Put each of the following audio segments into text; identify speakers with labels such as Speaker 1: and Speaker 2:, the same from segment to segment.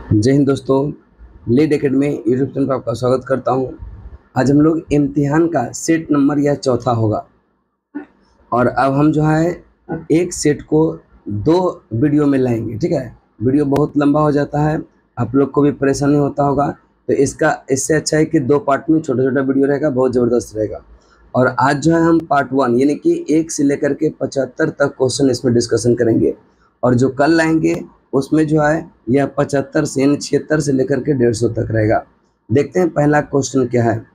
Speaker 1: जय हिंद दोस्तों। Lead academy YouTube channel पर आपका स्वागत करता हूं। आज हम लोग इम्तिहान का सेट नंबर यह चौथा होगा और अब हम जो है एक सेट को दो वीडियो में लाएंगे। ठीक है, वीडियो बहुत लंबा हो जाता है, आप लोग को भी परेशानी होता होगा, तो इससे अच्छा है कि दो पार्ट में छोटा छोटा वीडियो रहेगा, बहुत ज़बरदस्त रहेगा। और आज जो है हम पार्ट 1 यानी कि 1 से लेकर के 75 तक क्वेश्चन इसमें डिस्कशन करेंगे और जो कल लाएंगे उसमें जो है यह 75 से यानी 76 से लेकर के 150 तक रहेगा। देखते हैं पहला क्वेश्चन क्या है।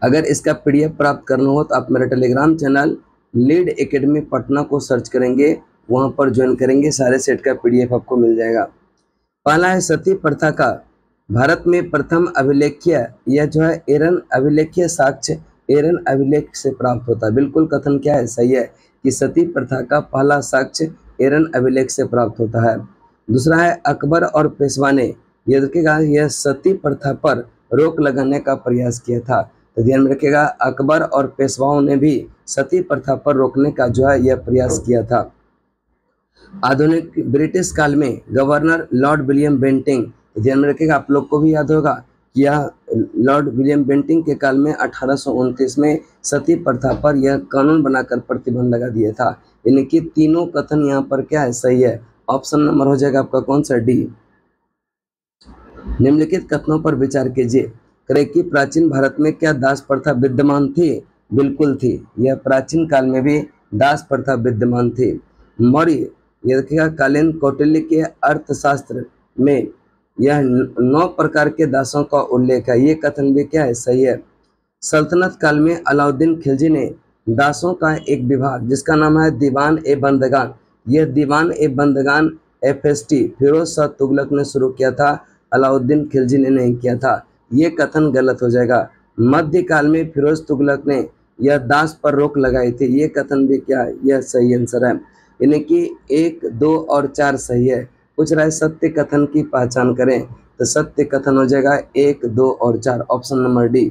Speaker 1: अगर इसका पीडीएफ प्राप्त करना हो तो आप मेरा Telegram channel lead academy Patna को सर्च करेंगे, वहां पर ज्वाइन करेंगे, सारे सेट का पीडीएफ आपको मिल जाएगा। पहला है सती प्रथा का भारत में प्रथम अभिलेख्य, यह जो है एरन अभिलेख्य साक्ष्य एरन अभिलेख से प्राप्त होता है। बिल्कुल कथन क्या है, सही है कि सती प्रथा का पहला साक्ष्य एरन अभिलेख से प्राप्त होता है। दूसरा है अकबर और पेशवा ने, यह देखिएगा, यह सती प्रथा पर रोक लगाने का प्रयास किया था। तो ध्यान में रखिएगा, अकबर और पेशवाओं ने भी सती प्रथा पर रोकने का जो है यह प्रयास किया था। आधुनिक ब्रिटिश काल में गवर्नर लॉर्ड विलियम बेंटिंग, ध्यान में रखिएगा, आप लोग को भी याद होगा कि यह लॉर्ड विलियम बेंटिंग के काल में 1829 में सती प्रथा पर यह कानून बनाकर प्रतिबंध लगा दिया था। यानी कि तीनों कथन यहाँ पर क्या है, सही है। ऑप्शन नंबर हो जाएगा आपका कौन सा, डी। निम्नलिखित कथनों पर विचार कीजिए। करें कि प्राचीन भारत में क्या दास प्रथा विद्यमान थी? बिल्कुल थी, यह प्राचीन काल में भी दास प्रथा विद्यमान थी। मौर्य, यह देखिएगा, कालीन कौटिल्य के अर्थशास्त्र में यह 9 प्रकार के दासों का उल्लेख है, ये कथन भी क्या है, सही है। सल्तनत काल में अलाउद्दीन खिलजी ने दासों का एक विभाग जिसका नाम है दीवान ए बंदगान, यह दीवान ए बंदगान FST फिरोज शाह तुगलक ने शुरू किया था, अलाउद्दीन खिलजी ने नहीं किया था, ये कथन गलत हो जाएगा। मध्यकाल में फिरोज तुगलक ने यह दास पर रोक लगाई थी, ये कथन भी क्या है, यह सही आंसर है। यानी कि 1, 2 और 4 सही है। पूछ रहा है सत्य कथन की पहचान करें, तो सत्य कथन हो जाएगा 1, 2 और 4, ऑप्शन नंबर डी।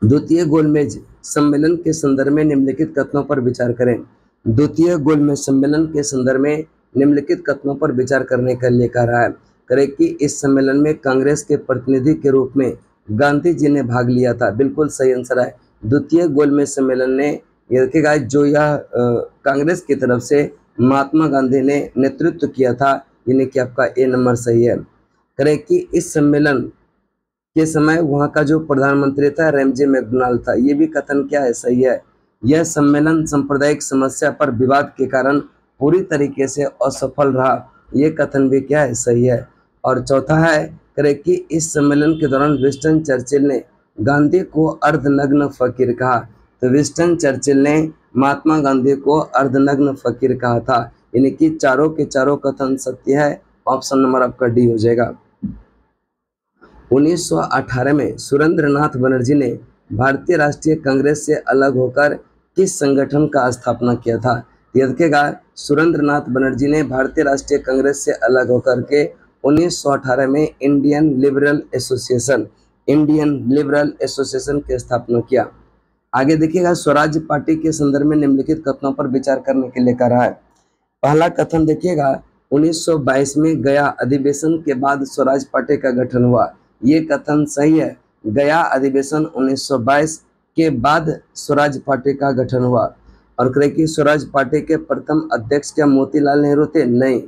Speaker 1: द्वितीय गोलमेज सम्मेलन के संदर्भ में निम्नलिखित कथनों पर विचार करें। द्वितीय गोलमेज सम्मेलन के संदर्भ में निम्नलिखित कथनों पर विचार करने के लिए कह रहा है। करें कि इस सम्मेलन में कांग्रेस के प्रतिनिधि के रूप में गांधी जी ने भाग लिया था, बिल्कुल सही आंसर है। द्वितीय गोलमेज सम्मेलन ने, ये देखिएगा, जो यह कांग्रेस की तरफ से महात्मा गांधी ने नेतृत्व किया था, यानी कि आपका ए नंबर सही है। करें कि इस सम्मेलन के समय वहां का जो प्रधानमंत्री था रेमजे मैकडॉनल्ड था, ये भी कथन क्या है, सही है। यह सम्मेलन सांप्रदायिक समस्या पर विवाद के कारण पूरी तरीके से असफल रहा, ये कथन भी क्या है, सही है। और चौथा है, करें कि इस सम्मेलन के दौरान विंस्टन चर्चिल ने गांधी को अर्धनग्न फकीर कहा, तो विंस्टन चर्चिल ने महात्मा गांधी को अर्धनग्न फकीर कहा था। यानी कि चारों के चारों कथन सत्य है, ऑप्शन नंबर आपका डी हो जाएगा। 1918 में सुरेंद्रनाथ बनर्जी ने भारतीय राष्ट्रीय कांग्रेस से अलग होकर किस संगठन का स्थापना किया था? याद रखिएगा, सुरेंद्रनाथ बनर्जी ने भारतीय राष्ट्रीय कांग्रेस से अलग होकर के 1918 में इंडियन लिबरल एसोसिएशन की स्थापना किया। आगे देखिएगा, स्वराज पार्टी के संदर्भ में निम्नलिखित कथनों पर विचार करने के लिए कह रहा है। पहला कथन देखिएगा, 1922 में गया अधिवेशन के बाद स्वराज पार्टी का गठन हुआ, ये कथन सही है। गया अधिवेशन 1922 के बाद स्वराज पार्टी का गठन हुआ। और करें कि स्वराज पार्टी के प्रथम अध्यक्ष क्या मोतीलाल नेहरू थे? नहीं,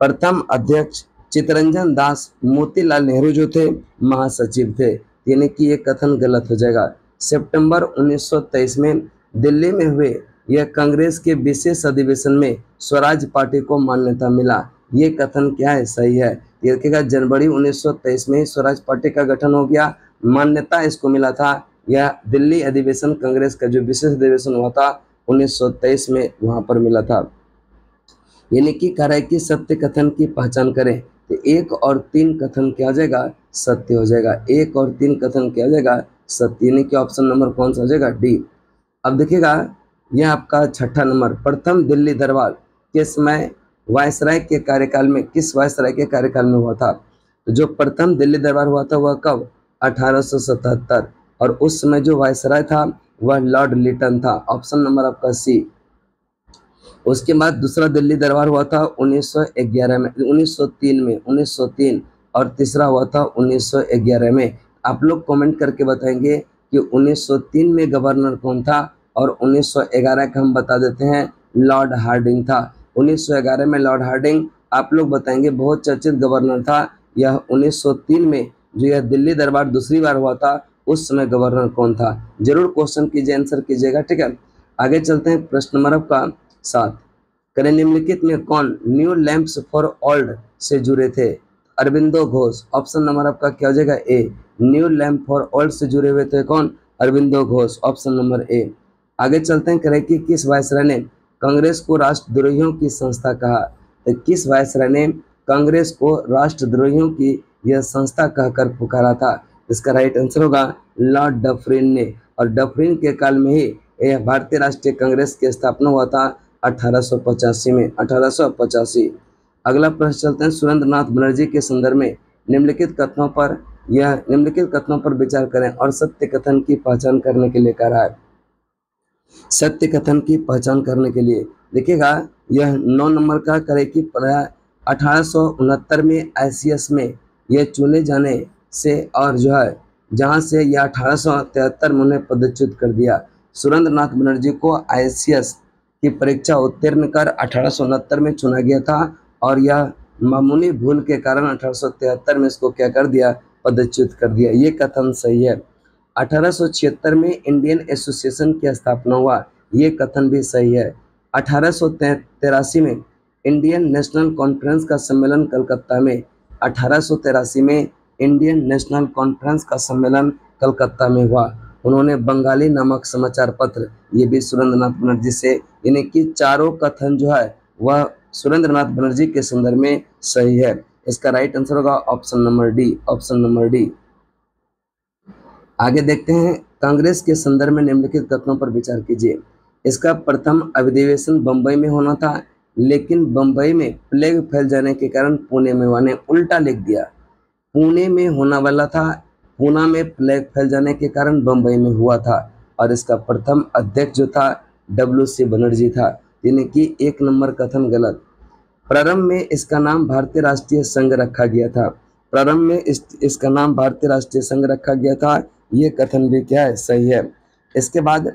Speaker 1: प्रथम अध्यक्ष चित्तरंजन दास मोतीलाल नेहरू जो थे महासचिव थे, यानी कि ये कथन गलत हो जाएगा। सितंबर 1923 में दिल्ली में हुए यह कांग्रेस के विशेष अधिवेशन में स्वराज पार्टी को मान्यता मिला, ये कथन क्या है, सही है। ये देखिएगा, जनवरी 1923 में स्वराज पार्टी का गठन हो गया, मान्यता इसको मिला था। यह दिल्ली अधिवेशन कांग्रेस का जो विशेष अधिवेशन हुआ था 1923 में, वहां पर मिला था। यानी कि कह रहा है कि सत्य कथन की पहचान करें, तो 1 और 3 कथन क्या हो जाएगा, सत्य हो जाएगा। 1 और 3 कथन क्या हो जाएगा, सत्य, यानी कि ऑप्शन नंबर कौन सा हो जाएगा, डी। अब देखिएगा, यह आपका छठा नंबर, प्रथम दिल्ली दरबार के समय वायसराय के कार्यकाल में किस वायसराय के कार्यकाल में हुआ था? तो जो प्रथम दिल्ली दरबार हुआ था वह कब? 1877, और उस समय जो वायसराय था वह लॉर्ड लिटन था, ऑप्शन नंबर आपका सी। उसके बाद दूसरा दिल्ली दरबार हुआ था 1911 में, 1903 में, 1903, और तीसरा हुआ था 1911 में। आप लोग कमेंट करके बताएंगे कि 1903 में गवर्नर कौन था, और 1911 का हम बता देते हैं लॉर्ड हार्डिंग था। 1911 में लॉर्ड हार्डिंग आप लोग बताएंगे बहुत चर्चित गवर्नर था। यह 1903 में जो यह दिल्ली दरबार दूसरी बार हुआ था उस समय गवर्नर कौन था। जरूर क्वेश्चन कीजिए, आंसर कीजिएगा, ठीक है। आगे चलते हैं प्रश्न नंबर आपका 7। करें निम्नलिखित में कौन न्यू लैंप्स फॉर ओल्ड से जुड़े थे। अरविंदो घोष। ऑप्शन नंबर आपका क्या हो जाएगा ए। न्यू लैंप फॉर ओल्ड से जुड़े हुए थे कौन, Aurobindo Ghosh, option number A. आगे चलते हैं, करें कि किस वायसराय ने कांग्रेस को राष्ट्रद्रोहियों की संस्था कहा। तो किस वायसराय ने कांग्रेस को राष्ट्रद्रोहियों की यह संस्था कहकर पुकारा था। इसका राइट आंसर होगा लॉर्ड डफरिन ने। और डफरिन के काल में ही यह भारतीय राष्ट्रीय कांग्रेस की स्थापना हुआ था 1885 में, 1885। अगला प्रश्न चलते हैं, सुरेंद्रनाथ बनर्जी के संदर्भ में निम्नलिखित कथनों पर विचार करें और सत्य कथन की पहचान करने के लिए कह रहा है। सत्य कथन की पहचान करने के लिए देखिएगा, यह 9 नंबर का करे कि 1869 में ICS में यह चुने जाने से, और जो है जहां से यह 1873 में उन्हें पदच्युत कर दिया। सुरेंद्रनाथ बनर्जी को ICS की परीक्षा उत्तीर्ण कर 1869 में चुना गया था, और यह मामूली भूल के कारण 1873 में इसको क्या कर दिया, पदच्युत कर दिया। ये कथन सही है। 1876 में इंडियन एसोसिएशन की स्थापना हुआ, ये कथन भी सही है। 1883 में इंडियन नेशनल कॉन्फ्रेंस का सम्मेलन कलकत्ता में, 1883 में इंडियन नेशनल कॉन्फ्रेंस का सम्मेलन कलकत्ता में हुआ। उन्होंने बंगाली नामक समाचार पत्र, ये भी सुरेंद्रनाथ बनर्जी से, यानी कि चारों कथन जो है वह सुरेंद्रनाथ बनर्जी के संदर्भ में सही है। इसका राइट आंसर होगा option number D, option number D. आगे देखते हैं, कांग्रेस के संदर्भ में निम्नलिखित कथनों पर विचार कीजिए। इसका प्रथम अधिवेशन बंबई में होना था, लेकिन बंबई में प्लेग फैल जाने के कारण पुणे में हुआ, ने उल्टा लिख दिया। पुणे में होना वाला था, पुणे में प्लेग फैल जाने के कारण बंबई में हुआ था। और इसका प्रथम अध्यक्ष जो था WC बनर्जी था, यानी कि 1 नंबर कथन गलत। प्रारंभ में इसका नाम भारतीय राष्ट्रीय संघ रखा गया था, प्रारंभ में इसका नाम भारतीय राष्ट्रीय संघ रखा गया था, ये कथन भी क्या है, सही है। इसके बाद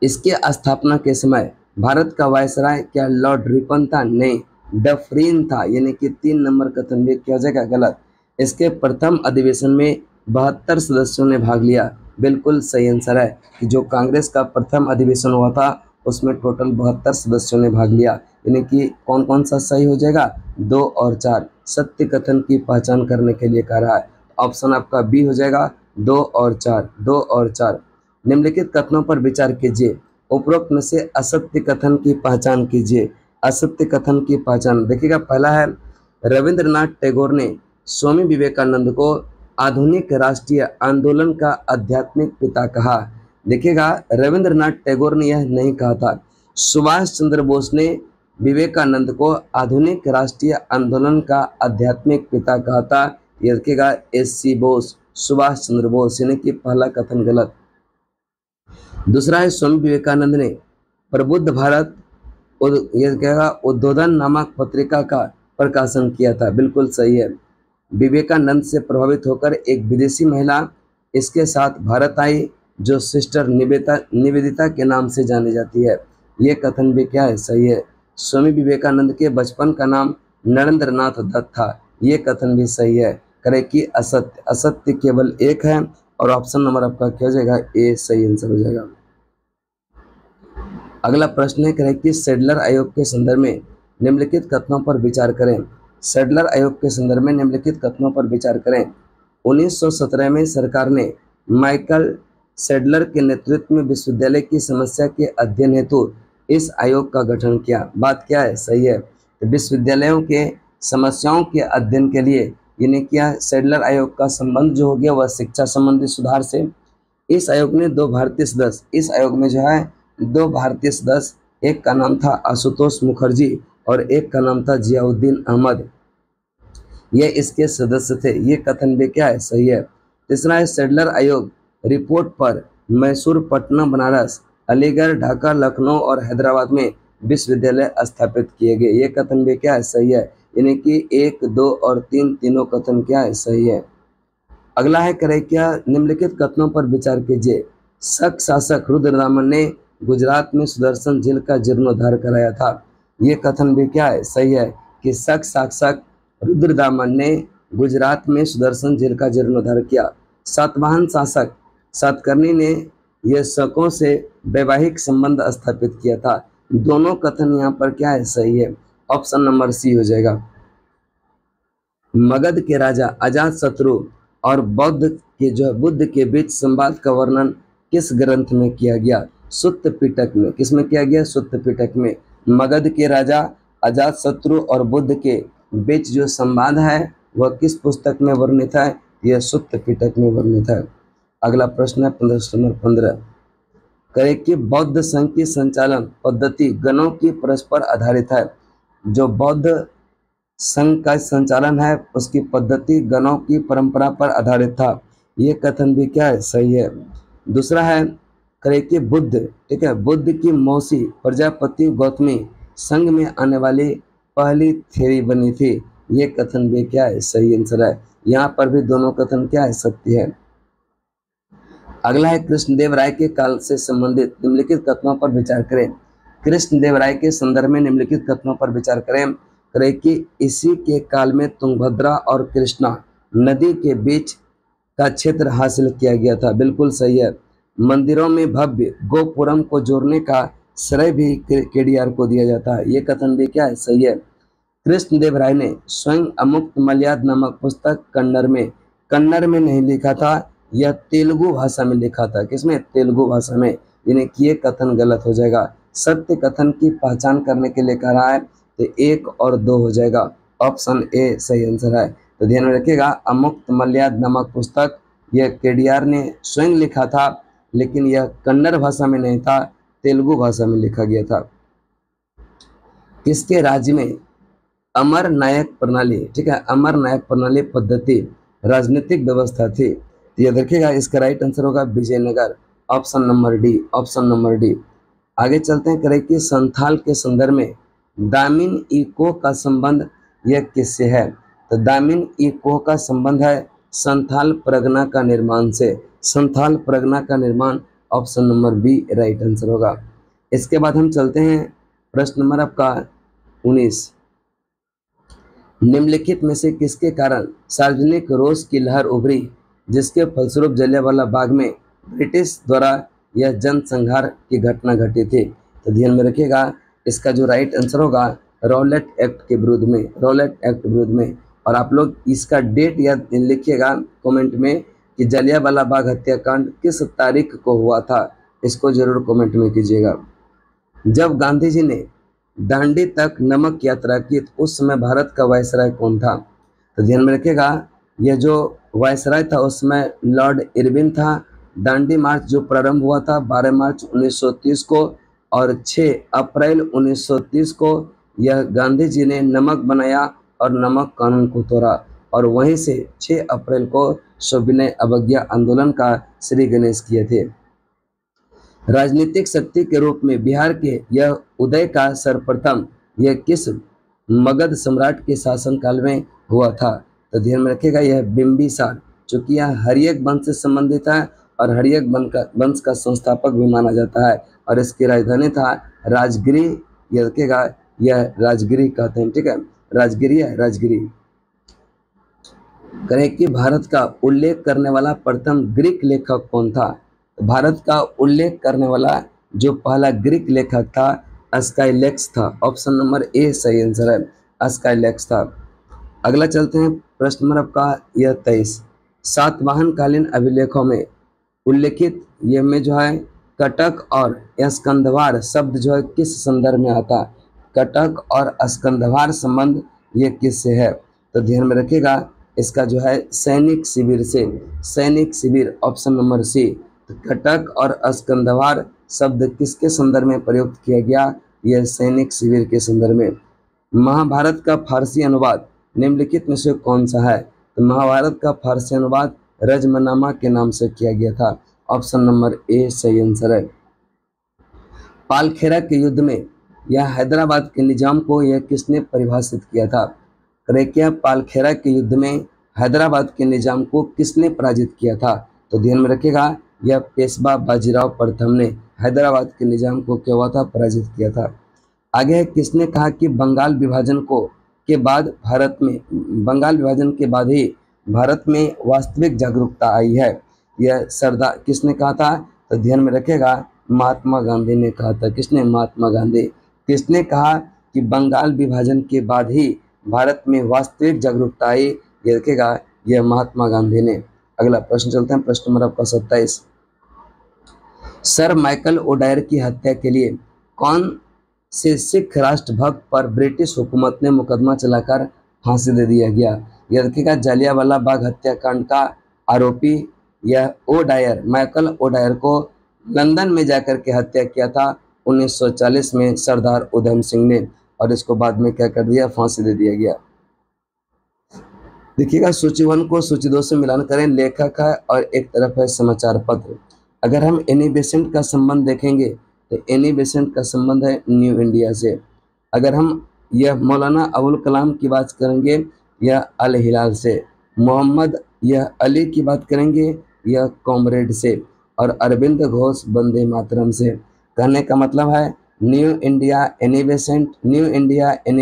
Speaker 1: इसके स्थापना के समय भारत का वायसराय क्या लॉर्ड रिपन था, नहीं, डफरिन था, यानी कि 3 नंबर कथन भी क्या हो जाएगा, गलत। इसके प्रथम अधिवेशन में 72 सदस्यों ने भाग लिया, बिल्कुल सही आंसर है कि जो कांग्रेस का प्रथम अधिवेशन हुआ था उसमें टोटल 72 सदस्यों ने भाग लिया, यानी कि कौन कौन सा सही हो जाएगा, 2 और 4। सत्य कथन की पहचान करने के लिए कह रहा है, ऑप्शन आपका बी हो जाएगा, 2 और 4, 2 और 4। निम्नलिखित कथनों पर विचार कीजिए, उपरोक्त में से असत्य कथन की पहचान कीजिए। असत्य कथन की पहचान देखिएगा, पहला है रविंद्रनाथ टैगोर ने स्वामी विवेकानंद को आधुनिक राष्ट्रीय आंदोलन का आध्यात्मिक पिता कहा। देखिएगा, रविंद्रनाथ टैगोर ने यह नहीं कहा था। सुभाष चंद्र बोस ने विवेकानंद को आधुनिक राष्ट्रीय आंदोलन का आध्यात्मिक पिता कहा था, यह देखिएगा SC बोस, सुभाष चंद्र बोस, यानी कि पहला कथन गलत। दूसरा है स्वामी विवेकानंद ने प्रबुद्ध भारत यह कहेगा उद्बोधन नामक पत्रिका का प्रकाशन किया था, बिल्कुल सही है। विवेकानंद से प्रभावित होकर एक विदेशी महिला इसके साथ भारत आई, जो सिस्टर निवेदिता के नाम से जानी जाती है, ये कथन भी क्या है, सही है। स्वामी विवेकानंद के बचपन का नाम नरेंद्रनाथ दत्त था, ये कथन भी सही है। करे कि असत्य, असत्य केवल एक है, और ऑप्शन नंबर आपका क्या हो जाएगा, ए सही आंसर हो जाएगा। अगला प्रश्न है, करें कि सैडलर आयोग के संदर्भ में निम्नलिखित कथनों पर विचार करें। सैडलर आयोग के संदर्भ में निम्नलिखित कथनों पर विचार करें। 1917 में सरकार ने माइकल सैडलर के नेतृत्व में विश्वविद्यालय की समस्या के अध्ययन हेतु इस आयोग का गठन किया। बात क्या है, सही है। विश्वविद्यालयों के समस्याओं के अध्ययन के लिए यानी क्या सैडलर आयोग का संबंध जो हो गया वह शिक्षा संबंधी सुधार से। इस आयोग ने 2 भारतीय सदस्य, इस आयोग में जो है 2 भारतीय सदस्य, एक का नाम था आशुतोष मुखर्जी और एक का नाम था जियाउद्दीन अहमद, ये इसके सदस्य थे, ये कथन भी क्या है, सही है। तीसरा है सैडलर आयोग रिपोर्ट पर मैसूर, पटना, बनारस, अलीगढ़, ढाका, लखनऊ और हैदराबाद में विश्वविद्यालय स्थापित किए गए। ये कथन भी क्या है, सही है, यानी कि 1, 2 और 3 तीनों कथन क्या है, सही है। अगला है, करे क्या, निम्नलिखित कथनों पर विचार कीजिए। शक शासक रुद्रदामन ने गुजरात में सुदर्शन झील का जीर्णोद्धार कराया था। ये कथन भी क्या है, सही है, कि शक शासक रुद्रदामन ने गुजरात में सुदर्शन झील का जीर्णोद्धार किया। सातवाहन शासक सातकर्णी ने यह शकों से वैवाहिक संबंध स्थापित किया था। दोनों कथन यहाँ पर क्या है, सही है, ऑप्शन नंबर सी हो जाएगा। मगध के राजा अजातशत्रु और बुद्ध के बीच संवाद का वर्णन किस ग्रंथ में किया गया, सुत्त पिटक में। किसमें किया गया, सुत्त पिटक में। मगध के राजा अजातशत्रु और बुद्ध के बीच जो संवाद है वह किस पुस्तक में वर्णित है, यह सुत्त पिटक में वर्णित है। अगला प्रश्न है 15 कहे कि बौद्ध संघ की संचालन पद्धति गणों की परस्पर आधारित है। जो बौद्ध संघ का संचालन है उसकी पद्धति गणों की परंपरा पर आधारित था। ये कथन भी क्या है, सही है। दूसरा है, करे कि बुद्ध, ठीक है, बुद्ध की मौसी प्रजापति गौतमी संघ में आने वाली पहली थ्योरी बनी थी। ये कथन भी क्या है, सही आंसर है। यहाँ पर भी दोनों कथन क्या है, सत्य है। अगला है, कृष्णदेव राय के काल से संबंधित निम्नलिखित कथनों पर विचार करें। कृष्णदेव राय के संदर्भ में निम्नलिखित कथनों पर विचार करें। करे कि इसी के काल में तुंगभद्रा और कृष्णा नदी के बीच का क्षेत्र हासिल किया गया था। बिल्कुल सही है। मंदिरों में भव्य गोपुरम को जोड़ने का श्रेय भी केडीआर को दिया जाता है। ये कथन भी क्या है, सही है। कृष्णदेव राय ने स्वयं अमुक्त मलयाद नामक पुस्तक कन्नड़ में नहीं लिखा था, यह तेलुगु भाषा में लिखा था। किसमें, तेलुगु भाषा में, यानी कि ये कथन गलत हो जाएगा। सत्य कथन की पहचान करने के लिए कह रहा है तो 1 और 2 हो जाएगा, ऑप्शन ए सही आंसर है। तो ध्यान में रखिएगा, अमुक्त मलयाद नामक पुस्तक यह केडीआर ने स्वयं लिखा था, लेकिन यह कन्नड़ भाषा में नहीं था, तेलुगु भाषा में लिखा गया था। किसके राज्य में अमर नायक प्रणाली, ठीक है, अमर नायक प्रणाली पद्धति राजनीतिक व्यवस्था थी। तो यह देखिएगा, इसका राइट आंसर होगा Vijayanagar, option number D, option number D. आगे चलते हैं, करें कि संथाल के संदर्भ में दामिन इको का संबंध यह किससे है। तो दामिन इको का संबंध है संथाल परगना का निर्माण से। संथाल परगना का निर्माण, option number B right answer होगा। इसके बाद हम चलते हैं प्रश्न नंबर आपका 19। निम्नलिखित में से किसके कारण सार्वजनिक रोष की लहर उभरी जिसके फलस्वरूप जलियांवाला बाग में ब्रिटिश द्वारा यह जनसंहार की घटना घटी थी। तो ध्यान में रखिएगा, इसका जो राइट आंसर होगा रॉलेट एक्ट के विरुद्ध में, रॉलेट एक्ट विरुद्ध में। और आप लोग इसका डेट याद लिखिएगा कमेंट में कि जलियांवाला बाग हत्याकांड किस तारीख को हुआ था, इसको जरूर कमेंट में कीजिएगा। जब गांधी जी ने दांडी तक नमक यात्रा की तो उस समय भारत का वायसराय कौन था। तो ध्यान में रखिएगा, यह जो वायसराय था उसमें लॉर्ड इरविन था। दांडी मार्च जो प्रारंभ हुआ था 12 मार्च 1930 को और 6 अप्रैल 1930 को यह गांधी जी ने नमक बनाया और नमक कानून को तोड़ा, और वहीं से 6 अप्रैल को सविनय अवज्ञा आंदोलन का श्री गणेश किए थे। राजनीतिक शक्ति के रूप में बिहार के यह उदय का सर्वप्रथम यह किस मगध सम्राट के शासनकाल में हुआ था। तो ध्यान में रखिएगा, यह बिंबिसार, चूंकि यह हर्यक वंश से संबंधित है और हर्यक वंश का संस्थापक भी माना जाता है, और इसकी राजधानी था राजगिरी। यह रखिएगा, यह राजगिरी कहते हैं, ठीक है, राजगिरी है, राजगिरी। करें कि भारत का उल्लेख करने वाला प्रथम ग्रीक लेखक कौन था। भारत का उल्लेख करने वाला जो पहला ग्रीक लेखक था स्काइलैक्स था, ऑप्शन नंबर ए सही आंसर है, स्काइलैक्स था। अगला चलते हैं प्रश्न नंबर आपका यह 23। सातवाहन कालीन अभिलेखों में उल्लेखित ये में जो है कटक और स्कंदवार शब्द जो है किस संदर्भ में आता। कटक और स्कंदवार संबंध ये किससे है। तो ध्यान में रखिएगा, इसका जो है सैनिक शिविर से, सैनिक शिविर, ऑप्शन नंबर सी। तो कटक और स्कंदवार शब्द किसके संदर्भ में प्रयुक्त किया गया, यह सैनिक शिविर के संदर्भ में। महाभारत का फारसी अनुवाद निम्नलिखित में से कौन सा है। तो महाभारत का फारसी अनुवाद रजमनामा के नाम से किया गया था, ऑप्शन नंबर ए सही आंसर है। पालखेरा के युद्ध में या हैदराबाद के निजाम को यह किसने परिभाषित किया था? करैक्या पालखेरा के युद्ध में हैदराबाद के निजाम को किसने पराजित किया था? तो ध्यान में रखिएगा, यह पेशवा बाजीराव प्रथम ने हैदराबाद के निजाम को क्या हुआ था? पराजित किया था। आगे है, किसने कहा कि बंगाल विभाजन के बाद ही भारत में वास्तविक जागरूकता आई है? यह सरदार किसने कहा था? तो ध्यान में रखिएगा, महात्मा गांधी ने कहा था। किसने? महात्मा गांधी। किसने कहा कि बंगाल विभाजन के बाद ही भारत में वास्तविक जागरूकता आई? ये रखिएगा, यह महात्मा गांधी ने। अगला प्रश्न चलते हैं, प्रश्न नंबर आपका 27। सर माइकल ओडायर की हत्या के लिए कौन से सिख राष्ट्रभक्त पर ब्रिटिश हुकूमत ने मुकदमा चलाकर फांसी दे दिया गया? यह रखिएगा, जालियांवाला बाग हत्याकांड का आरोपी यह ओडायर, माइकल ओडायर को लंदन में जाकर के हत्या किया था 1940 में सरदार उधम सिंह ने, और इसको बाद में क्या कर दिया? फांसी दे दिया गया। देखिएगा, सूची 1 को सूची 2 से मिलान करें। लेखक है और एक तरफ है समाचार पत्र। अगर हम एनी बेसेंट का संबंध देखेंगे तो एनी बेसेंट का संबंध है न्यू इंडिया से। अगर हम यह मौलाना अबुल कलाम की बात करेंगे, यह अल हिलाल से। मोहम्मद यह अली की बात करेंगे, यह कॉमरेड से। और अरविंद घोष वंदे मातरम से। कहने का मतलब है न्यू इंडिया एनी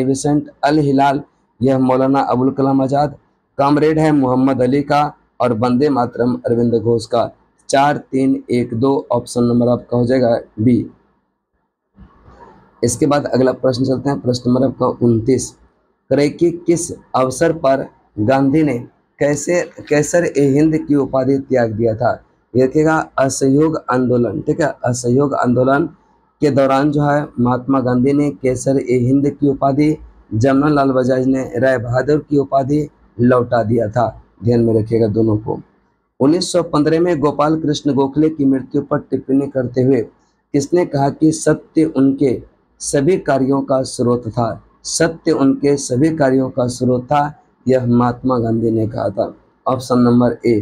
Speaker 1: बेसेंट, अल हिलाल यह मौलाना अबुल कलाम आज़ाद, कॉमरेड है मोहम्मद अली का, और वंदे मातरम अरविंद घोष का। 4 3 1 2 ऑप्शन नंबर आपका हो जाएगा बी। इसके बाद अगला प्रश्न चलते हैं, प्रश्न नंबर आपका 29। करें कि किस अवसर पर गांधी ने कैसर ए हिंद की उपाधि त्याग दिया था? देखिएगा, असहयोग आंदोलन। ठीक है, असहयोग आंदोलन के दौरान जो है महात्मा गांधी ने कैसर ए हिंद की उपाधि, जमनालाल बजाज ने राय बहादुर की उपाधि लौटा दिया था। ध्यान में रखिएगा दोनों को। 1915 में गोपाल कृष्ण गोखले की मृत्यु पर टिप्पणी करते हुए किसने कहा कि सत्य उनके सभी कार्यों का स्रोत था? सत्य उनके सभी कार्यों का स्रोत था, यह महात्मा गांधी ने कहा था। Option number A.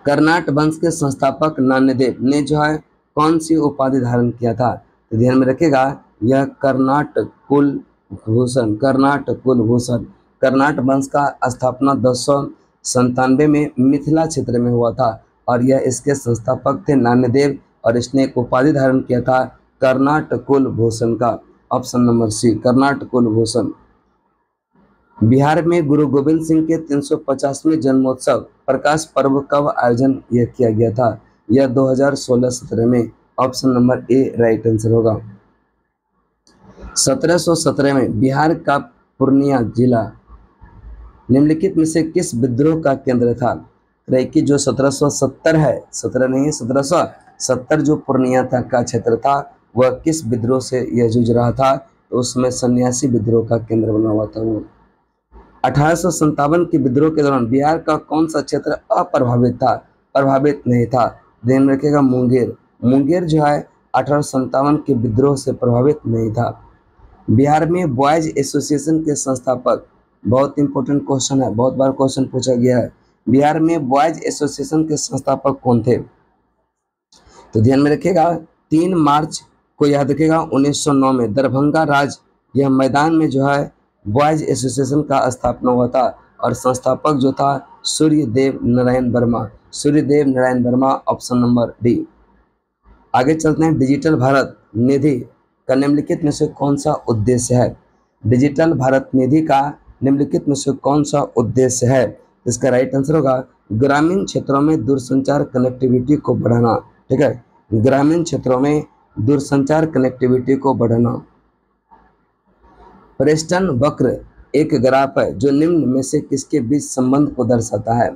Speaker 1: कर्नाट वंश के संस्थापक नान्यदेव ने जो है कौन सी उपाधि धारण किया था? तो ध्यान में रखिएगा, यह कर्नाट कुलभूषण। कर्नाट वंश का स्थापना 1097 में मिथिला क्षेत्र में हुआ था, और यह इसके संस्थापक थे नान्यदेव, और इसने एक उपाधि धारण किया था कर्नाट कुलभूषण का। Option number C, Karnat Kulbhushan. Bihar में गुरु गोविंद सिंह के 350वें जन्मोत्सव प्रकाश पर्व कब आयोजन यह किया गया था? यह 2016-17 में। Option number A right answer होगा। 1717 में बिहार का पूर्णिया जिला निम्नलिखित में से किस विद्रोह का केंद्र था? कि जो 1770 है, 17 नहीं है, 1770 जो पूर्णिया तक का क्षेत्र था, वह किस विद्रोह से यह जूझ रहा था? तो उसमें सन्यासी विद्रोह का केंद्र बना हुआ था वो। 1857 के विद्रोह के दौरान बिहार का कौन सा क्षेत्र अप्रभावित था? प्रभावित नहीं था। ध्यान रखिएगा, मुंगेर जो है 1857 के विद्रोह से प्रभावित नहीं था। बिहार में बॉयज एसोसिएशन के संस्थापक, बहुत इंपॉर्टेंट क्वेश्चन है, बहुत बार क्वेश्चन पूछा गया है। बिहार में बॉयज एसोसिएशन के संस्थापक कौन थे? तो ध्यान में रखिएगा, 3 मार्च को याद रखिएगा 1909 में दरभंगा राज यह मैदान में जो है बॉयज एसोसिएशन का स्थापना हुआ था, और संस्थापक जो था Suryadev Narayan Verma. Option number D. आगे चलते हैं, डिजिटल भारत निधि का निम्नलिखित में से कौन सा उद्देश्य है? डिजिटल भारत निधि का निम्नलिखित में से कौन सा उद्देश्य है? इसका राइट आंसर होगा ग्रामीण क्षेत्रों में दूरसंचार कनेक्टिविटी को बढ़ाना। ठीक है, ग्रामीण क्षेत्रों में दूरसंचार कनेक्टिविटी को बढ़ाना। प्रेस्टन वक्र एक ग्राफ है जो निम्न में से किसके बीच संबंध को दर्शाता है?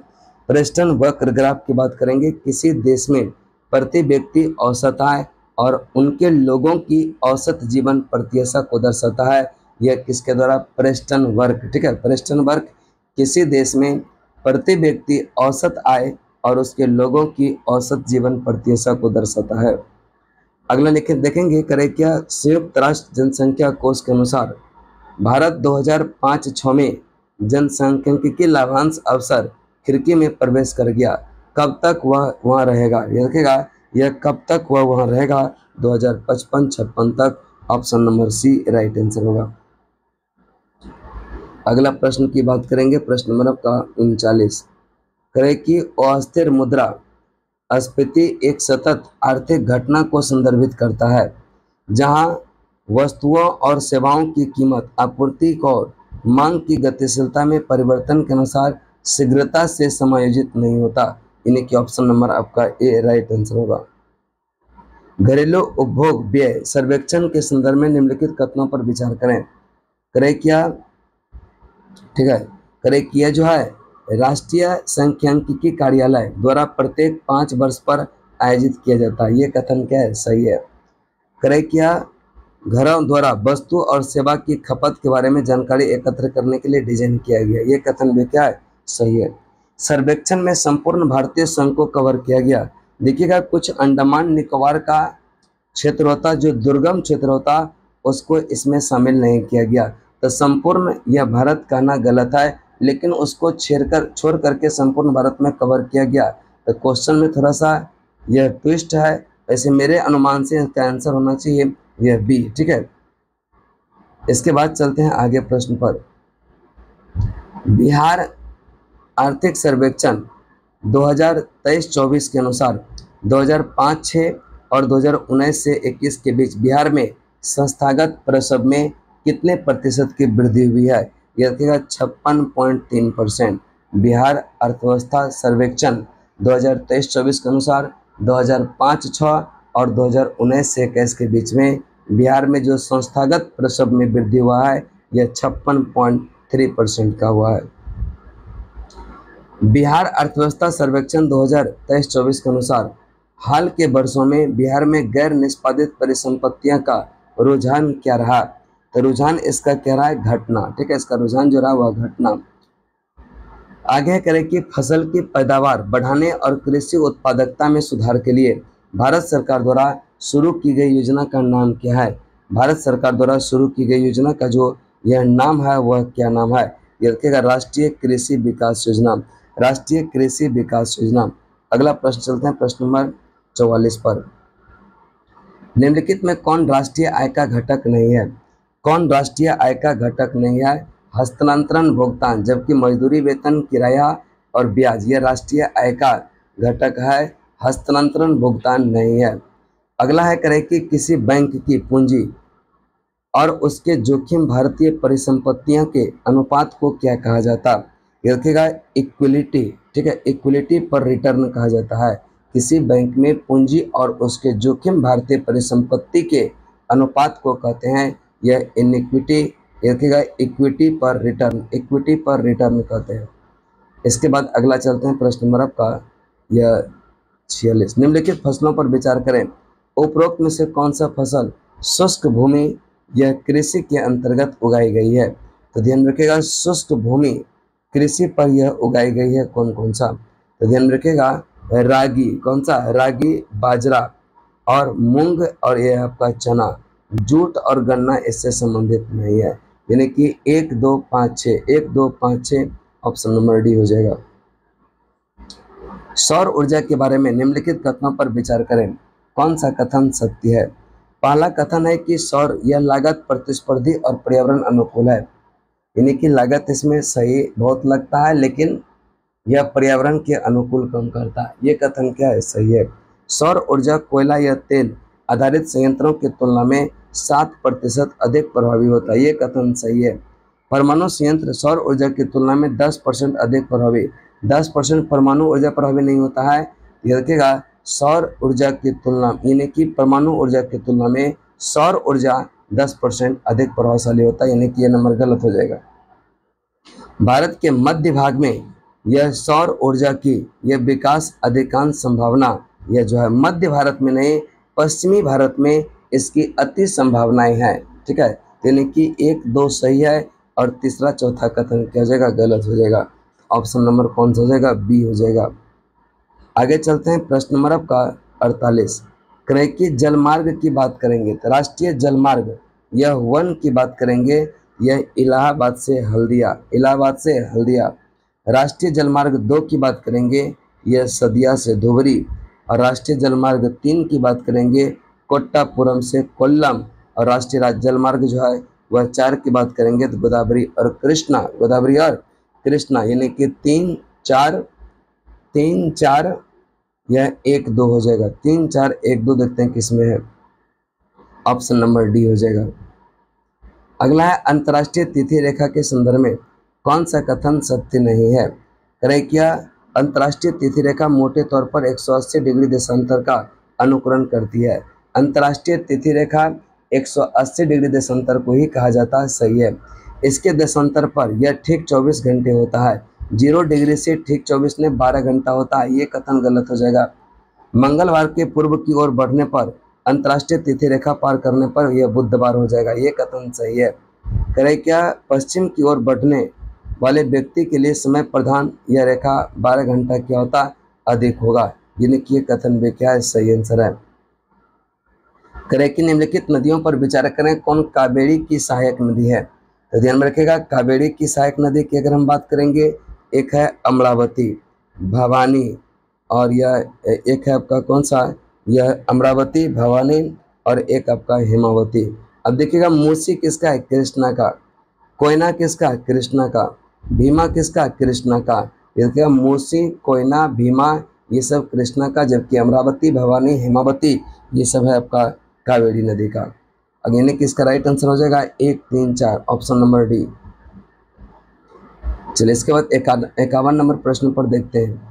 Speaker 1: प्रेस्टन वक्र ग्राफ की बात करेंगे, किसी देश में प्रति व्यक्ति औसत आय और उनके लोगों की औसत जीवन प्रत्याशा को दर्शाता है। यह किसके द्वारा? प्रेस्टन वक्र। ठीक है, प्रेस्टन वक्र किसी देश में प्रति व्यक्ति औसत आय और उसके लोगों की औसत जीवन प्रत्याशा को दर्शाता है। अगला देखेंगे, करें क्या संयुक्त राष्ट्र जनसंख्या कोष के अनुसार भारत 2005-06 में जनसांख्यिकी लाभांश अवसर खिड़की में प्रवेश कर गया। कब तक वह वहाँ रहेगा? यह देखेगा, यह कब तक वह वहाँ रहेगा? 2055-56 तक option number C right answer होगा। अगला प्रश्न की बात करेंगे, प्रश्न नंबर आपका 39 करें कि अस्थिर मुद्रा स्फीति एक सतत आर्थिक घटना को संदर्भित करता है जहां वस्तुओं और सेवाओं की कीमत आपूर्ति और मांग की गतिशीलता में परिवर्तन के अनुसार शीघ्रता से समायोजित नहीं होता। यानी कि ऑप्शन नंबर आपका ए राइट आंसर होगा। घरेलू उपभोग व्यय सर्वेक्षण के संदर्भ में निम्नलिखित कथनों पर विचार करें। करें क्या, ठीक है, करें किया जो है राष्ट्रीय सांख्यिकी कार्यालय द्वारा प्रत्येक 5 वर्ष पर आयोजित किया जाता है। ये कथन क्या है, सही है। करें क्या, घरों द्वारा वस्तु और सेवा की खपत के बारे में जानकारी एकत्र करने के लिए डिजाइन किया गया। ये कथन भी क्या है, सही है। सर्वेक्षण में संपूर्ण भारतीय संघ को कवर किया गया। देखिएगा कुछ अंडमान निकोबार का क्षेत्र होता जो दुर्गम क्षेत्र होता उसको इसमें शामिल नहीं किया गया। तो संपूर्ण यह भारत कहना गलत है, लेकिन उसको छोड़ करके संपूर्ण भारत में कवर किया गया। तो क्वेश्चन में थोड़ा सा यह ट्विस्ट है, वैसे मेरे अनुमान से इसका आंसर होना चाहिए यह बी। ठीक है, इसके बाद चलते हैं आगे प्रश्न पर। बिहार आर्थिक सर्वेक्षण 2023-24 के अनुसार 2005-6 और 2019 से 21 के बीच बिहार में संस्थागत प्रसव में कितने प्रतिशत की वृद्धि हुई है। यह देखिएगा 56.3%। बिहार अर्थव्यवस्था सर्वेक्षण 2023-24 के अनुसार 2005-6 और 2019 से 21 के बीच में बिहार में जो संस्थागत प्रसव में वृद्धि हुआ है यह 56.3% का हुआ है। बिहार अर्थव्यवस्था सर्वेक्षण 2023-24 के अनुसार हाल के वर्षों में बिहार में गैर निष्पादित परिसंपत्तियों का रुझान क्या रहा। तो रुझान इसका क्या रहा है, घटना। ठीक है, इसका रुझान जो रहा वह घटना। आगे करें कि फसल की पैदावार बढ़ाने और कृषि उत्पादकता में सुधार के लिए भारत सरकार द्वारा शुरू की गई योजना का नाम क्या है। भारत सरकार द्वारा शुरू की गई योजना का जो यह नाम है वह क्या नाम है। यह रखिएगा राष्ट्रीय कृषि विकास योजना, राष्ट्रीय कृषि विकास योजना। अगला प्रश्न चलते हैं प्रश्न नंबर 44 पर। निम्नलिखित में कौन राष्ट्रीय आय का घटक नहीं है। कौन राष्ट्रीय आय का घटक नहीं है। हस्तांतरण भुगतान, जबकि मजदूरी वेतन किराया और ब्याज यह राष्ट्रीय आय का घटक है, हस्तांतरण भुगतान नहीं है। अगला है करें कि किसी बैंक की पूंजी और उसके जोखिम भारतीय परिसंपत्तियों के अनुपात को क्या कहा जाता। ये रखिएगा इक्विलिटी। ठीक है, इक्विलिटी पर रिटर्न कहा जाता है। किसी बैंक में पूंजी और उसके जोखिम भारतीय परिसंपत्ति के अनुपात को कहते हैं यह इक्विटी। रखिएगा इक्विटी पर रिटर्न, इक्विटी पर रिटर्न कहते हैं। इसके बाद अगला चलते हैं प्रश्न नंबर आपका यह 46। निम्नलिखित फसलों पर विचार करें। उपरोक्त में से कौन सा फसल शुष्क भूमि यह कृषि के अंतर्गत उगाई गई है। तो ध्यान रखिएगा शुष्क भूमि कृषि पर यह उगाई गई है कौन कौन सा। तो ध्यान रखिएगा रागी, कौन सा, रागी, बाजरा और मूंग, और यह आपका चना। जूट और गन्ना इससे संबंधित नहीं है। यानी कि 1 2 5 6, 1 2 5 6 ऑप्शन नंबर डी हो जाएगा। सौर ऊर्जा के बारे में निम्नलिखित कथनों पर विचार करें। कौन सा कथन सत्य है। पहला कथन है कि सौर यह लागत प्रतिस्पर्धी और पर्यावरण अनुकूल है। यानी कि लागत इसमें सही बहुत लगता है, लेकिन यह पर्यावरण के अनुकूल कम करता है। ये कथन क्या है, सही है। सौर ऊर्जा कोयला या तेल आधारित संयंत्रों की तुलना में 7% अधिक प्रभावी होता है। ये कथन सही है। परमाणु संयंत्र सौर ऊर्जा की तुलना में 10% अधिक प्रभावी। 10% परमाणु ऊर्जा प्रभावी नहीं होता है। ये रखिएगा सौर ऊर्जा की तुलना, यानी कि परमाणु ऊर्जा की तुलना में सौर ऊर्जा 10% अधिक प्रभावशाली होता है। यानी कि यह नंबर गलत हो जाएगा। भारत के मध्य भाग में यह सौर ऊर्जा की यह विकास अधिकांश संभावना यह जो है मध्य भारत में नहीं, पश्चिमी भारत में इसकी अति संभावनाएं हैं। ठीक है, यानी कि 1 2 सही है और तीसरा चौथा कथन क्या हो जाएगा, गलत हो जाएगा। ऑप्शन नंबर कौन सा हो जाएगा, बी हो जाएगा। आगे चलते हैं प्रश्न नंबर आपका 48। क्रैकी जलमार्ग की बात करेंगे तो राष्ट्रीय जलमार्ग यह 1 की बात करेंगे, यह इलाहाबाद से हल्दिया, इलाहाबाद से हल्दिया। राष्ट्रीय जलमार्ग 2 की बात करेंगे, यह सदिया से धुबरी। और राष्ट्रीय जलमार्ग 3 की बात करेंगे, कोट्टापुरम से कोल्लम। और राष्ट्रीय जलमार्ग जो है वह 4 की बात करेंगे तो गोदावरी और कृष्णा, गोदावरी और कृष्णा, यानी कि 3 4 3 4, यह 1 2 हो जाएगा। 3 4 1 2 देखते हैं किसमें है, ऑप्शन नंबर डी हो जाएगा। अगला है अंतर्राष्ट्रीय तिथि रेखा के संदर्भ में कौन सा कथन सत्य नहीं है। करें क्या, अंतर्राष्ट्रीय तिथि रेखा मोटे तौर पर 180 डिग्री देशांतर का अनुकरण करती है। अंतर्राष्ट्रीय तिथि रेखा 180 डिग्री देशांतर को ही कहा जाता है, सही है। इसके देशांतर पर यह ठीक 24 घंटे होता है। 0 डिग्री से ठीक 24 ने 12 घंटा होता है, ये कथन गलत हो जाएगा। मंगलवार के पूर्व की ओर बढ़ने पर अंतर्राष्ट्रीय तिथि रेखा पार करने पर यह बुधवार हो जाएगा, ये कथन सही है। करें क्या, पश्चिम की ओर बढ़ने वाले व्यक्ति के लिए समय प्रधान यह रेखा 12 घंटा क्या होता अधिक होगा, यानी कि ये कथन भी क्या है, सही आंसर है। करें कि निम्नलिखित नदियों पर विचार करें कौन कावेरी की सहायक नदी है। तो ध्यान में रखिएगा, कावेरी की सहायक नदी की अगर हम बात करेंगे, एक है अमरावती, भवानी, और यह एक है आपका कौन सा, यह अमरावती, भवानी, और एक आपका हेमावती। अब देखिएगा मूसी किसका है, कृष्णा का। कोयना किसका, कृष्णा का। भीमा किसका, कृष्णा का। देखिएगा मूसी, कोयना, भीमा ये सब कृष्णा का, जबकि अमरावती, भवानी, हेमावती ये सब है आपका कावेरी नदी का। अगेन किसका राइट आंसर हो जाएगा, 1 3 4, ऑप्शन नंबर डी। चलिए इसके बाद 51 नंबर प्रश्न पर देखते हैं।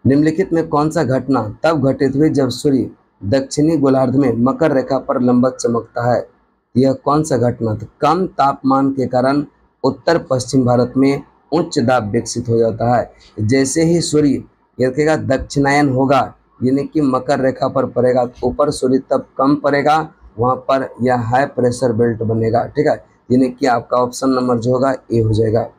Speaker 1: निम्नलिखित में कौन सा घटना तब घटित हुई जब सूर्य दक्षिणी गोलार्ध में मकर रेखा पर लंबवत चमकता है। यह कौन सा घटना था। कम तापमान के कारण उत्तर पश्चिम भारत में उच्च दाब विकसित हो जाता है। जैसे ही सूर्य देखिएगा दक्षिणायन होगा, यानी कि मकर रेखा पर पड़ेगा, ऊपर सूर्य तब कम पड़ेगा, वहाँ पर यह हाई प्रेशर बेल्ट बनेगा, ठीक है, यानी कि आपका ऑप्शन नंबर जो होगा ए हो जाएगा।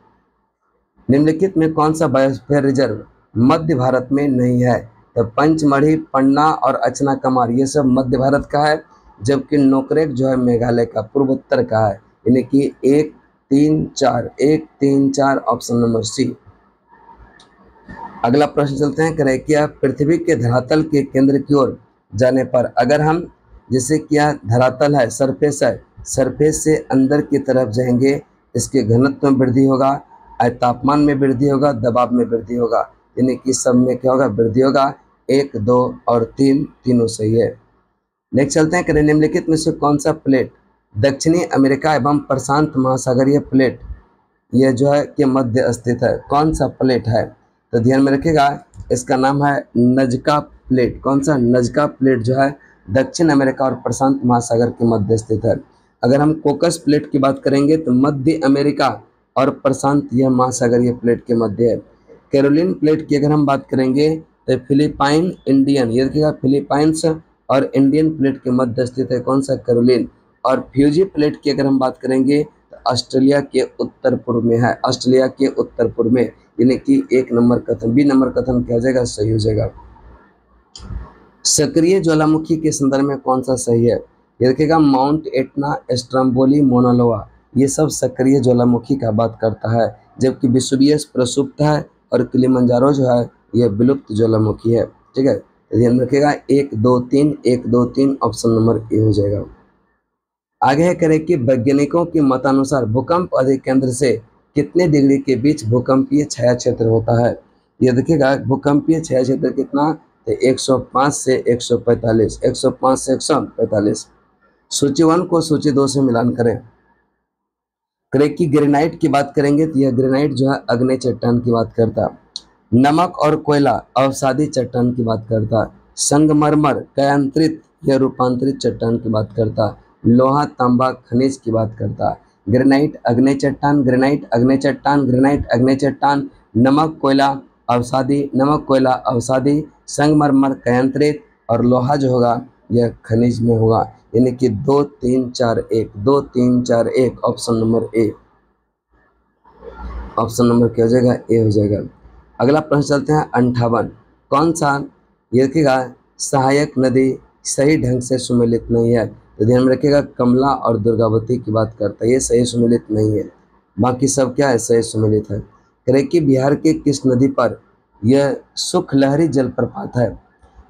Speaker 1: निम्नलिखित में कौन सा बायोस्फीयर रिजर्व मध्य भारत में नहीं है। तो पंचमढ़ी, पन्ना और अचनाकमार ये सब मध्य भारत का है, जबकि नोकरेक जो है मेघालय का पूर्वोत्तर का है, यानी कि 1 3 4, 1 3 4, ऑप्शन नंबर सी। अगला प्रश्न चलते हैं, करें क्या पृथ्वी के धरातल के केंद्र की ओर जाने पर, अगर हम जैसे क्या धरातल है, सरफेस है, सरफेस से अंदर की तरफ जाएंगे, इसके घनत्व में वृद्धि होगा, तापमान में वृद्धि होगा, दबाव में वृद्धि होगा, यानी कि सब में क्या होगा, वृद्धि होगा। 1 2 और 3 तीनों सही है। नेक्स्ट चलते हैं, करें निम्नलिखित में से कौन सा प्लेट दक्षिणी अमेरिका एवं प्रशांत महासागरीय प्लेट यह जो है कि मध्य स्थित है। कौन सा प्लेट है, तो ध्यान में रखिएगा, इसका नाम है नजका प्लेट। कौन सा, नजका प्लेट जो है दक्षिण अमेरिका और प्रशांत महासागर के मध्य स्थित है। अगर हम कोकस प्लेट की बात करेंगे तो मध्य अमेरिका और प्रशांत यह महासागरीय प्लेट के मध्य है। कैरोलिन प्लेट की अगर हम बात करेंगे तो फिलिपाइन इंडियन, ये देखिएगा फिलीपाइंस और इंडियन प्लेट के मध्य स्थित है, कौन सा, कैरोलिन। और फ्यूजी प्लेट की अगर हम बात करेंगे तो ऑस्ट्रेलिया के उत्तर पूर्व में है, ऑस्ट्रेलिया के उत्तर पूर्व में, यानी कि 1 नंबर कथन, बी नंबर कथन क्या हो जाएगा, सही हो जाएगा। सक्रिय ज्वालामुखी के संदर्भ में कौन सा सही है, ये देखिएगा माउंट एटना, स्ट्रम्बोली, मोना लोआ ये सब सक्रिय ज्वालामुखी का बात करता है, जबकि वेसुवियस प्रसुप्त है और किलिमंजारो जो है यह विलुप्त ज्वालामुखी है, ठीक है। ध्यान रखिएगा 1 2 3, 1 2 3, ऑप्शन नंबर ए हो जाएगा। आगे है करें कि वैज्ञानिकों के मतानुसार भूकंप अधिकेंद्र से कितने डिग्री के बीच भूकंपीय छाया क्षेत्र होता है। ये देखिएगा भूकंपीय छाया क्षेत्र कितना, तो 105 से 145, 105 से 145। सूची 1 को सूची 2 से मिलान करें। करें कि ग्रेनाइट की बात करेंगे तो यह ग्रेनाइट जो है अग्नि चट्टान की बात करता है। नमक और कोयला अवसादी चट्टान की बात करता है। संगमरमर कयांतरित या रूपांतरित चट्टान की बात करता है। लोहा तांबा खनिज की बात करता है। ग्रेनाइट अग्नि चट्टान, ग्रेनाइट अग्नि चट्टान, ग्रेनाइट अग्नि चट्टान, नमक कोयला अवसादी, नमक कोयला अवसादी, संगमरमर कयांतरित, और लोहा जो होगा यह खनिज में होगा, यानी कि 2 3 4 1, 2 3 4 1, option number A, option number क्या हो जाएगा, ए हो जाएगा। अगला प्रश्न चलते हैं 58। कौन सा, ये देखिएगा सहायक नदी सही ढंग से सुमेलित नहीं है। तो ध्यान में रखिएगा कमला और दुर्गावती की बात करता है, ये सही सुमेलित नहीं है, बाकी सब क्या है, सही सुमेलित है। करें कि बिहार के किस नदी पर यह सुखलहरी जलप्रपात है।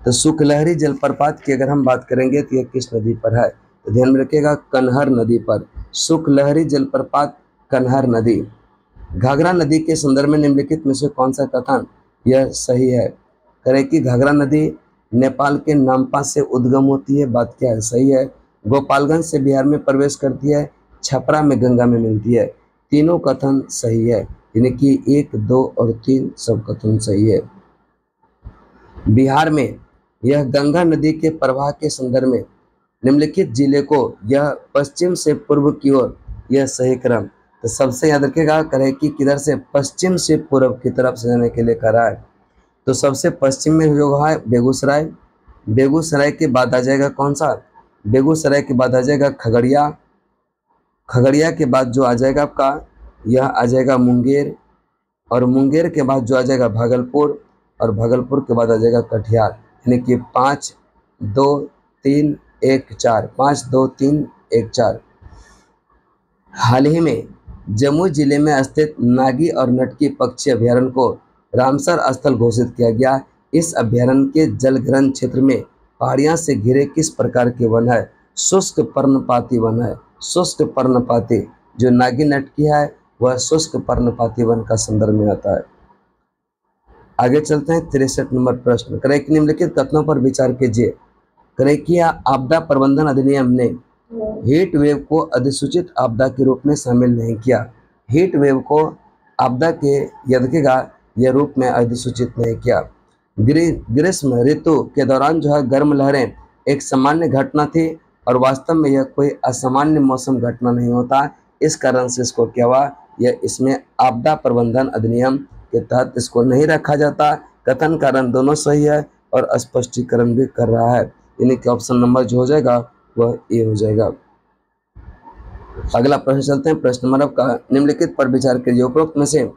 Speaker 1: तो सुखलहरी जलप्रपात की अगर हम बात करेंगे तो यह किस नदी पर है। तो ध्यान में रखिएगा कन्हर नदी पर। सुखलहरी जलप्रपात कन्हर नदी। घाघरा नदी के संदर्भ में निम्नलिखित में से कौन सा कथन यह सही है? करें कि घाघरा नदी नेपाल के नामपा से उद्गम होती है, बात क्या है? सही है। गोपालगंज से बिहार में प्रवेश करती है, छपरा में गंगा में मिलती है। तीनों कथन सही है, यानी कि 1, 2 और 3 सब कथन सही है। बिहार में यह गंगा नदी के प्रवाह के संदर्भ में निम्नलिखित जिले को यह पश्चिम से पूर्व की ओर यह सही क्रम। तो सबसे याद रखिएगा करें कि किधर से? पश्चिम से पूर्व की तरफ से जाने के लिए कह रहा है। तो सबसे पश्चिम में जो है बेगूसराय, बेगूसराय के बाद आ जाएगा कौन सा? बेगूसराय के बाद आ जाएगा खगड़िया, खगड़िया के बाद जो आ जाएगा आपका यह आ जाएगा मुंगेर, और मुंगेर के बाद जो आ जाएगा भागलपुर, और भागलपुर के बाद आ जाएगा कटिहार। यानी कि 5, 2, 3, 1, 4, 5, 2, 3, 1, 4। हाल ही में जमुई जिले में स्थित नागी और नटकी पक्षी अभ्यारण्य को रामसर स्थल घोषित किया गया। इस अभ्यारण्य के जलग्रहण क्षेत्र में पहाड़ियां से घिरे किस प्रकार के वन है? शुष्क पर्णपाती वन है। शुष्क पर्णपाती जो नागी नटकी है वह शुष्क पर्णपाती वन का संदर्भ में आता है। आगे चलते हैं 63 नंबर प्रश्न। करें कि निम्नलिखित कथनों पर विचार कीजिए। करें कि आपदा प्रबंधन अधिनियम ने हीट वेव को अधिसूचित आपदा के रूप में शामिल नहीं किया। हीट वेव को आपदा के यदकेगा यह रूप में अधिसूचित नहीं किया। ग्रीष्म ऋतु के दौरान जो है गर्म लहरें एक सामान्य घटना थी, और वास्तव में यह कोई असामान्य मौसम घटना नहीं होता। इस कारण से इसको क्या हुआ? यह इसमें आपदा प्रबंधन अधिनियम के तहत इसको नहीं रखा जाता। कथन कारण दोनों सही है और स्पष्टीकरण भी कर रहा है, यानी कि ऑप्शन नंबर जो हो जाएगा वह ए हो जाएगा। अगला प्रश्न चलते हैं। प्रश्न नंबर आपका निम्नलिखित पर विचार करिए। उपरोक्त में से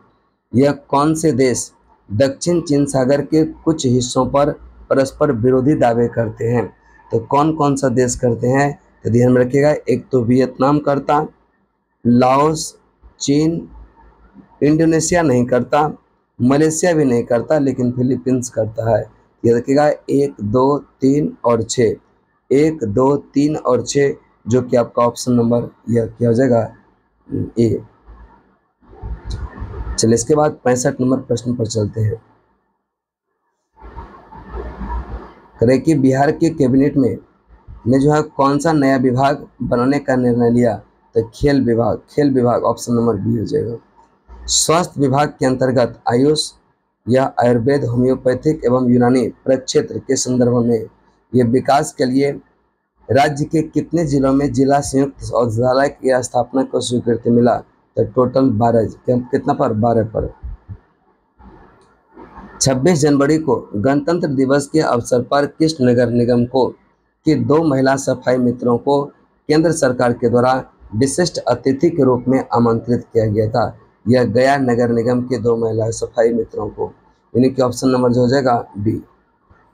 Speaker 1: यह कौन से देश दक्षिण चीन सागर के कुछ हिस्सों पर परस्पर विरोधी दावे करते हैं? तो कौन कौन सा देश करते हैं? तो ध्यान में रखिएगा, एक तो वियतनाम करता, लाओस, चीन, इंडोनेशिया नहीं करता, मलेशिया भी नहीं करता, लेकिन फिलीपींस करता है। ये रखिएगा 1, 2, 3 और 6, 1, 2, 3 और 6, जो कि आपका ऑप्शन नंबर यह क्या हो जाएगा? ए। चलिए इसके बाद 65 नंबर प्रश्न पर चलते हैं। करें कि बिहार के कैबिनेट में ने जो है कौन सा नया विभाग बनाने का निर्णय लिया? तो खेल विभाग। खेल विभाग ऑप्शन नंबर बी हो जाएगा। स्वास्थ्य विभाग के अंतर्गत आयुष या आयुर्वेद, होम्योपैथिक एवं यूनानी प्रक्षेत्र के संदर्भ में ये विकास के लिए राज्य के कितने जिलों में जिला संयुक्त औषधालय की स्थापना को स्वीकृति मिला? तो टोटल 12, कितना पर? 12 पर। 26 जनवरी को गणतंत्र दिवस के अवसर पर किस नगर निगम को की 2 महिला सफाई मित्रों को केंद्र सरकार के द्वारा विशिष्ट अतिथि के रूप में आमंत्रित किया गया था? यह गया नगर निगम के 2 महिला सफाई मित्रों को, यानी कि ऑप्शन नंबर जो हो जाएगा बी।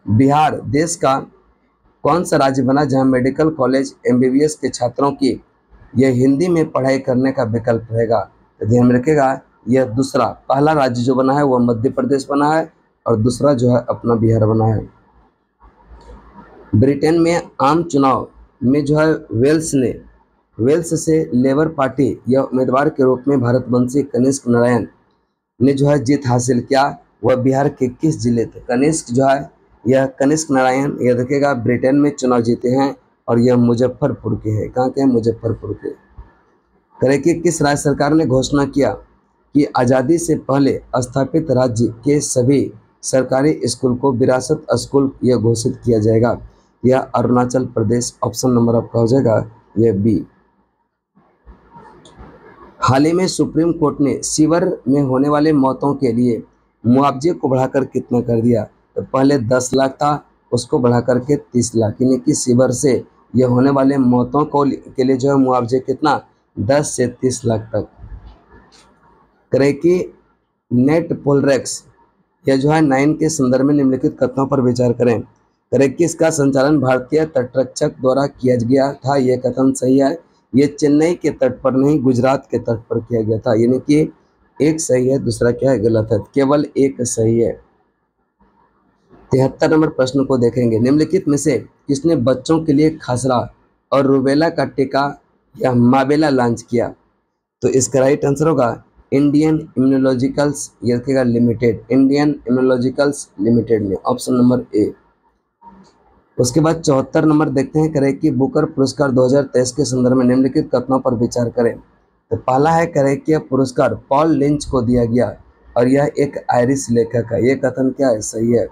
Speaker 1: बिहार देश का कौन सा राज्य बना जहां मेडिकल कॉलेज MBBS के छात्रों की यह हिंदी में पढ़ाई करने का विकल्प रहेगा? तो ध्यान में रखिएगा, यह दूसरा, पहला राज्य जो बना है वह मध्य प्रदेश बना है, और दूसरा जो है अपना बिहार बना है। ब्रिटेन में आम चुनाव में जो है वेल्स से लेबर पार्टी या उम्मीदवार के रूप में भारतवंशी कनिष्क नारायण ने जो है जीत हासिल किया। वह बिहार के किस जिले थे? कनिष्क जो है यह कनिष्क नारायण, यह देखिएगा ब्रिटेन में चुनाव जीते हैं, और यह मुजफ्फरपुर के हैं। कहाँ के हैं? मुजफ्फरपुर के। करें कि किस राज्य सरकार ने घोषणा किया कि आज़ादी से पहले स्थापित राज्य के सभी सरकारी स्कूल को विरासत स्कूल यह घोषित किया जाएगा? यह अरुणाचल प्रदेश। ऑप्शन नंबर आपका हो जाएगा यह बी। हाल ही में सुप्रीम कोर्ट ने सीवर में होने वाले मौतों के लिए मुआवजे को बढ़ाकर कितना कर दिया? तो पहले 10 लाख था, उसको बढ़ा करके 30 लाख, यानी कि सीवर से यह होने वाले मौतों के लिए जो है मुआवजे कितना? 10 से 30 लाख तक। करें कि नेट पोलरेक्स यह जो है 9 के संदर्भ में निम्नलिखित कथनों पर विचार करें। करें कि इसका संचालन भारतीय तटरक्षक द्वारा किया गया था, यह कथन सही है। ये चेन्नई के तट पर नहीं, गुजरात के तट पर किया गया था, यानी कि एक सही है, दूसरा क्या है? गलत है। केवल एक सही है। 73 नंबर प्रश्न को देखेंगे। निम्नलिखित में से किसने बच्चों के लिए खसरा और रूबेला का टीका या माबेला लॉन्च किया? तो इसका राइट आंसर होगा इंडियन इम्यूनोलॉजिकल्स, ये रखेगा लिमिटेड, इंडियन इम्यूनोलॉजिकल्स लिमिटेड ने, ऑप्शन नंबर ए। उसके बाद 74 नंबर देखते हैं, करे कि बुकर पुरस्कार 2023 के संदर्भ में निम्नलिखित कथनों पर विचार करें। तो पहला है, करे कि यह पुरस्कार पॉल लिंच को दिया गया और यह एक आयरिश लेखक है। यह कथन क्या है? सही है।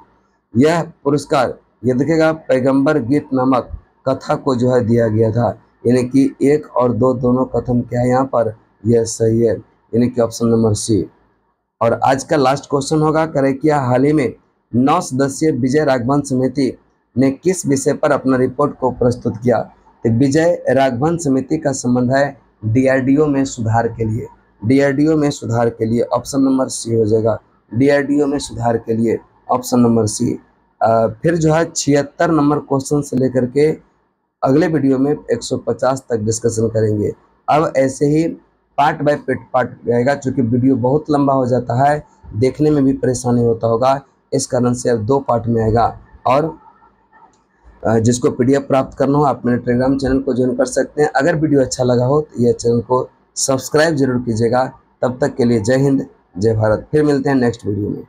Speaker 1: यह पुरस्कार ये देखिएगा पैगंबर गीत नामक कथा को जो है दिया गया था, यानी कि 1 और 2 दोनों कथन क्या है यहाँ पर? यह सही है, यानी कि ऑप्शन नंबर सी। और आज का लास्ट क्वेश्चन होगा, करे कि हाल ही में 9 सदस्यीय विजय राघवन समिति ने किस विषय पर अपना रिपोर्ट को प्रस्तुत किया? तो विजय राघवन समिति का संबंध है डीआरडीओ में सुधार के लिए, डीआरडीओ में सुधार के लिए, ऑप्शन नंबर सी हो जाएगा, डीआरडीओ में सुधार के लिए, ऑप्शन नंबर सी। फिर जो है 76 नंबर क्वेश्चन से लेकर के अगले वीडियो में 150 तक डिस्कशन करेंगे। अब ऐसे ही पार्ट बाय पार्ट रहेगा, क्योंकि वीडियो बहुत लंबा हो जाता है, देखने में भी परेशानी होता होगा, इस कारण से अब 2 पार्ट में आएगा। और जिसको पीडीएफ प्राप्त करना हो आप मेरे टेलीग्राम चैनल को ज्वाइन कर सकते हैं। अगर वीडियो अच्छा लगा हो तो यह चैनल को सब्सक्राइब जरूर कीजिएगा। तब तक के लिए जय हिंद, जय भारत। फिर मिलते हैं नेक्स्ट वीडियो में।